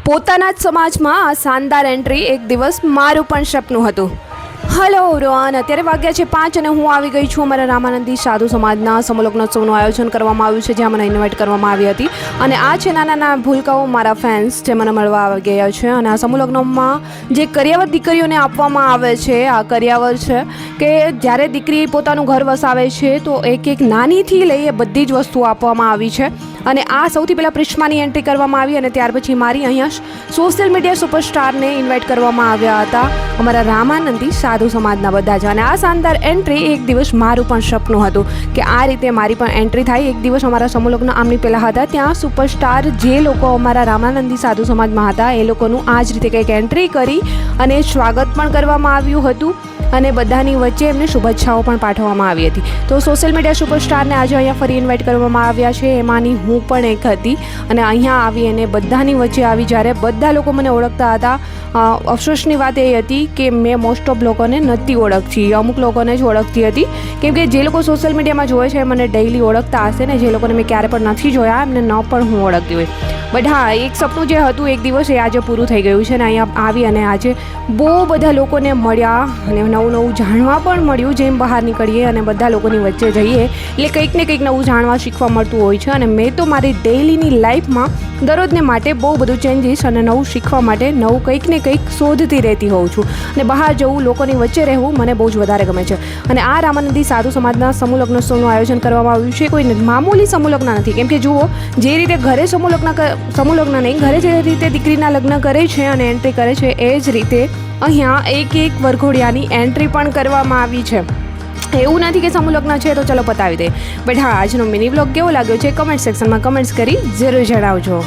પોતાના જ સમાજમાં આ શાનદાર એન્ટ્રી એક દિવસ મારું પણ સપનું હતું. હલો રોહન, અત્યારે વાગ્યા છે 5 અને હું આવી ગઈ છું અમારા રામાનંદી સાધુ સમાજના સમૂહલગ્નોત્સવનું આયોજન કરવામાં આવ્યું છે, જ્યાં મને ઇન્વાઇટ કરવામાં આવી હતી. અને આ છે નાના નાના ભૂલકાઓ, મારા ફેન્સ જે મને મળવા આવી ગયા છે. અને આ સમૂહલગ્નમાં જે કરિયાવર દીકરીઓને આપવામાં આવે છે, આ કરિયાવર છે કે જ્યારે દીકરી પોતાનું ઘર વસાવે છે તો એક એક નાનીથી લઈ એ બધી જ વસ્તુઓ આપવામાં આવી છે. અને આ સૌથી પહેલાં પ્રિશ્માની એન્ટ્રી કરવામાં આવી અને ત્યાર પછી મારી અહીંયા સોશિયલ મીડિયા સુપરસ્ટારને ઇન્વાઇટ કરવામાં આવ્યા હતા, અમારા રામાનંદી સાધુ સમાજના બધા જ. અને આ શાનદાર એન્ટ્રી એક દિવસ મારું પણ સપનું હતું કે આ રીતે મારી પણ એન્ટ્રી થાય. એક દિવસ અમારા સમૂહલગ્ન આમની પહેલાં હતા, ત્યાં સુપરસ્ટાર જે લોકો અમારા રામાનંદી સાધુ સમાજમાં હતા એ લોકોનું આ જ રીતે કંઈક એન્ટ્રી કરી અને સ્વાગત પણ કરવામાં આવ્યું હતું અને બધાની વચ્ચે એમને શુભેચ્છાઓ પણ પાઠવવામાં આવી હતી. તો સોશિયલ મીડિયા સુપરસ્ટારને આજે અહીંયા ફરી ઇન્વાઇટ કરવામાં આવ્યા છે, એમાંની હું પણ એક હતી. અને અહીંયા આવી અને બધાની વચ્ચે આવી જ્યારે બધા લોકો મને ઓળખતા હતા. અફસોસની વાત એ હતી કે મેં મોસ્ટ ઓફ લોકોને નથી ઓળખતી, અમુક લોકોને જ ઓળખતી હતી, કેમ કે જે લોકો સોશિયલ મીડિયામાં જોવે છે મને ડેઇલી ઓળખતા હશે ને જે લોકોને મેં ક્યારે પણ નથી જોયા એમને ન પણ હું ઓળખતી હોય. બટ હા, એક સપનું જે હતું એક દિવસ એ આજે પૂરું થઈ ગયું છે. ને અહીંયા આવી અને આજે બહુ બધા લોકોને મળ્યા અને નવું નવું જાણવા પણ મળ્યું. જેમ બહાર નીકળીએ અને બધા લોકોની વચ્ચે જઈએ એટલે કંઈક ને કંઈક નવું જાણવા શીખવા મળતું હોય છે. અને મેં તો મારી ડેઇલીની લાઈફમાં દરરોજને માટે બહુ બધું ચેન્જીસ અને નવું શીખવા માટે નવું કંઈક ને કંઈક શોધતી રહેતી હોઉં છું. અને બહાર જવું, લોકોની વચ્ચે રહેવું મને બહુ જ વધારે ગમે છે. અને આ રામાનંદી સાધુ સમાજના સમૂહલગ્નોત્સવનું આયોજન કરવામાં આવ્યું છે. કોઈ મામૂલી સમૂહલગ્ન નથી, કેમ કે જુઓ, જે રીતે ઘરે સમૂહલગ્ન નહીં, ઘરે જે રીતે દીકરીના લગ્ન કરે છે અને એન્ટ્રી કરે છે એ જ રીતે અહીંયા એક એક વરઘોડિયાની એન્ટ્રી પણ કરવામાં આવી છે. એવું નથી કે સમૂહલગ્ન છે તો ચલો પતાવી દે. બટ હા, આજનો મિની વ્લોગ કેવો લાગ્યો છે કમેન્ટ સેક્શનમાં કમેન્ટ્સ કરી જરૂર જણાવજો.